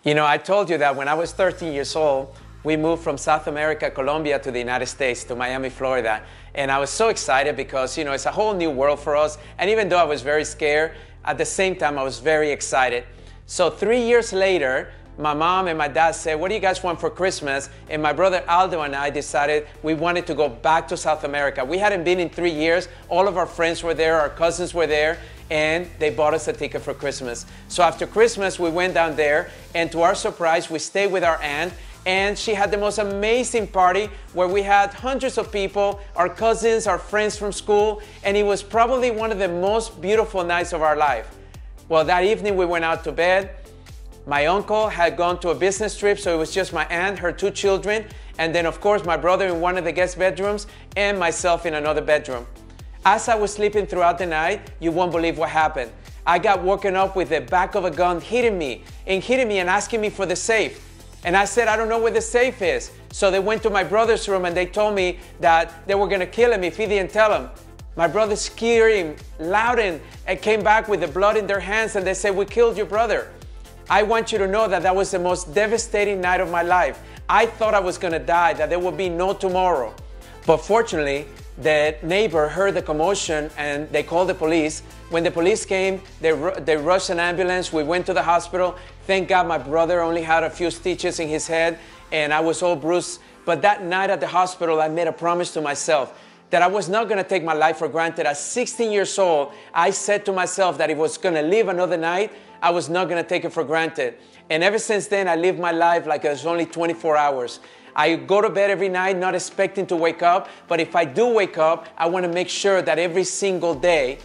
You know, I told you that when I was 13 years old, we moved from South America, Colombia, to the United States, to Miami, Florida. And I was so excited because, you know, it's a whole new world for us. And even though I was very scared, at the same time, I was very excited. So 3 years later, my mom and my dad said, what do you guys want for Christmas? And my brother Aldo and I decided we wanted to go back to South America. We hadn't been in 3 years. All of our friends were there, our cousins were there, and they bought us a ticket for Christmas. So after Christmas, we went down there, and to our surprise, we stayed with our aunt, and she had the most amazing party where we had hundreds of people, our cousins, our friends from school, and it was probably one of the most beautiful nights of our life. Well, that evening we went out to bed. My uncle had gone to a business trip, so it was just my aunt, her 2 children, and then of course my brother in one of the guest bedrooms and myself in another bedroom. As I was sleeping throughout the night, you won't believe what happened. I got woken up with the back of a gun hitting me and asking me for the safe. And I said, I don't know where the safe is. So they went to my brother's room and they told me that they were gonna kill him if he didn't tell him. My brother screamed loud and came back with the blood in their hands, and they said, we killed your brother. I want you to know that that was the most devastating night of my life. I thought I was gonna die, that there would be no tomorrow. But fortunately, the neighbor heard the commotion and they called the police. When the police came, they rushed an ambulance. We went to the hospital. Thank God my brother only had a few stitches in his head and I was all bruised. But that night at the hospital, I made a promise to myself that I was not gonna take my life for granted. At 16 years old, I said to myself that if I was gonna live another night, I was not gonna take it for granted. And ever since then, I live my life like it was only 24 hours. I go to bed every night not expecting to wake up, but if I do wake up, I want to make sure that every single day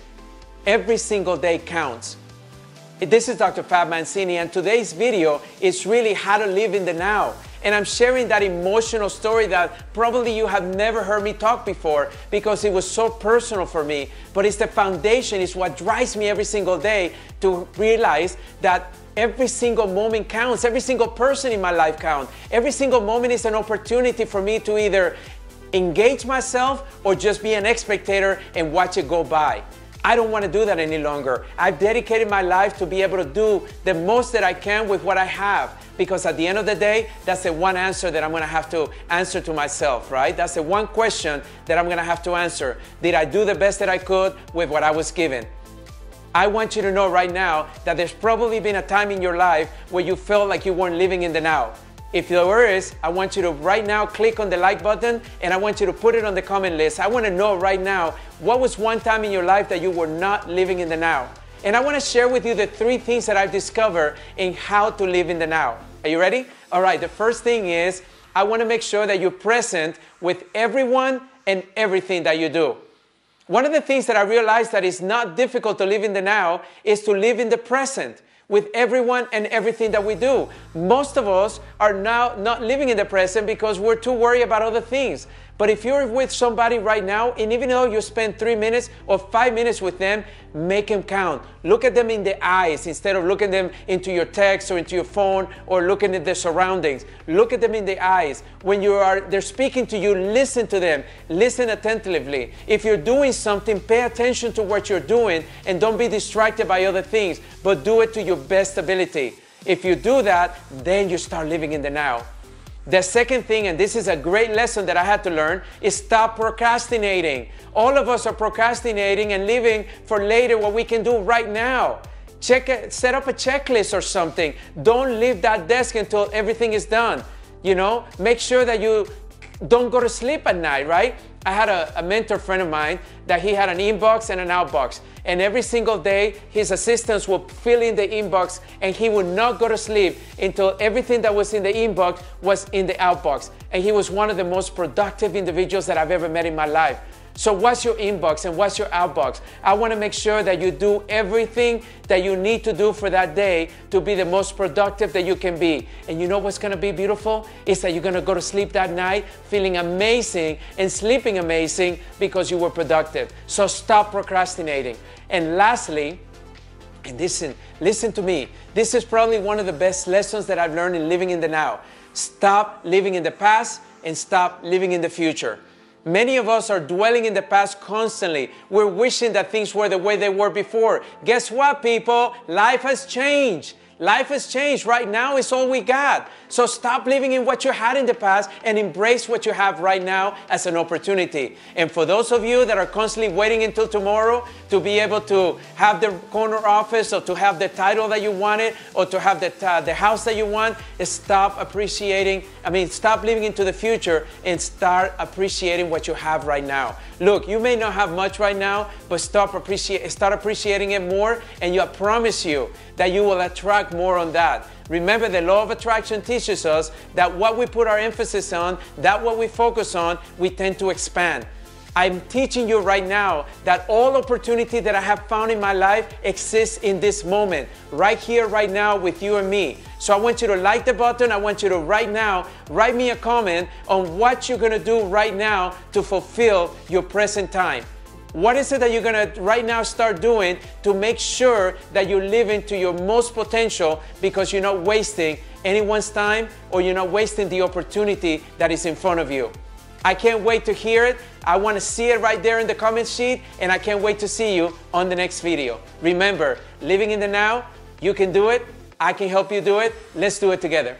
counts. This is Dr. Fab Mancini, and today's video is really how to live in the now. And I'm sharing that emotional story that probably you have never heard me talk before because it was so personal for me. But it's the foundation, it's what drives me every single day to realize that every single moment counts. Every single person in my life counts. Every single moment is an opportunity for me to either engage myself or just be an expectator and watch it go by. I don't want to do that any longer. I've dedicated my life to be able to do the most that I can with what I have, because at the end of the day, that's the one answer that I'm going to have to answer to myself, right? That's the one question that I'm going to have to answer. Did I do the best that I could with what I was given? I want you to know right now that there's probably been a time in your life where you felt like you weren't living in the now. If there is, I want you to right now click on the like button and I want you to put it on the comment list. I want to know right now, what was one time in your life that you were not living in the now? And I want to share with you the 3 things that I've discovered in how to live in the now. Are you ready? All right, the first thing is, I want to make sure that you're present with everyone and everything that you do. One of the things that I realized that is not difficult to live in the now is to live in the present with everyone and everything that we do. Most of us are now not living in the present because we're too worried about other things. But if you're with somebody right now, and even though you spend 3 minutes or 5 minutes with them, make them count. Look at them in the eyes instead of looking them into your text or into your phone or looking at their surroundings. Look at them in the eyes. When they're speaking to you, listen to them. Listen attentively. If you're doing something, pay attention to what you're doing and don't be distracted by other things, but do it to your best ability. If you do that, then you start living in the now. The second thing, and this is a great lesson that I had to learn, is stop procrastinating. All of us are procrastinating and living for later what we can do right now. Set up a checklist or something. Don't leave that desk until everything is done. You know, make sure that you don't go to sleep at night, right? I had a mentor friend of mine that he had an inbox and an outbox. And every single day, his assistants would fill in the inbox and he would not go to sleep until everything that was in the inbox was in the outbox. And he was one of the most productive individuals that I've ever met in my life. So what's your inbox and what's your outbox? I want to make sure that you do everything that you need to do for that day to be the most productive that you can be. And you know what's going to be beautiful? Is that you're going to go to sleep that night feeling amazing and sleeping amazing because you were productive. So stop procrastinating. And lastly, and listen to me, this is probably one of the best lessons that I've learned in living in the now. Stop living in the past and stop living in the future. Many of us are dwelling in the past constantly. We're wishing that things were the way they were before. Guess what, people? Life has changed. Life has changed. Right now is all we got. So stop living in what you had in the past and embrace what you have right now as an opportunity. And for those of you that are constantly waiting until tomorrow to be able to have the corner office or to have the title that you wanted or to have the house that you want, stop living into the future and start appreciating what you have right now. Look, you may not have much right now, but start appreciating it more, and I promise you that you will attract more on that. Remember, the law of attraction teaches us that what we put our emphasis on, that what we focus on, we tend to expand. I'm teaching you right now that all opportunity that I have found in my life exists in this moment, right here, right now with you and me. So I want you to like the button. I want you to right now write me a comment on what you're gonna do right now to fulfill your present time. What is it that you're gonna right now start doing to make sure that you're living to your most potential, because you're not wasting anyone's time or you're not wasting the opportunity that is in front of you? I can't wait to hear it. I want to see it right there in the comment sheet, and I can't wait to see you on the next video. Remember, living in the now, you can do it. I can help you do it. Let's do it together.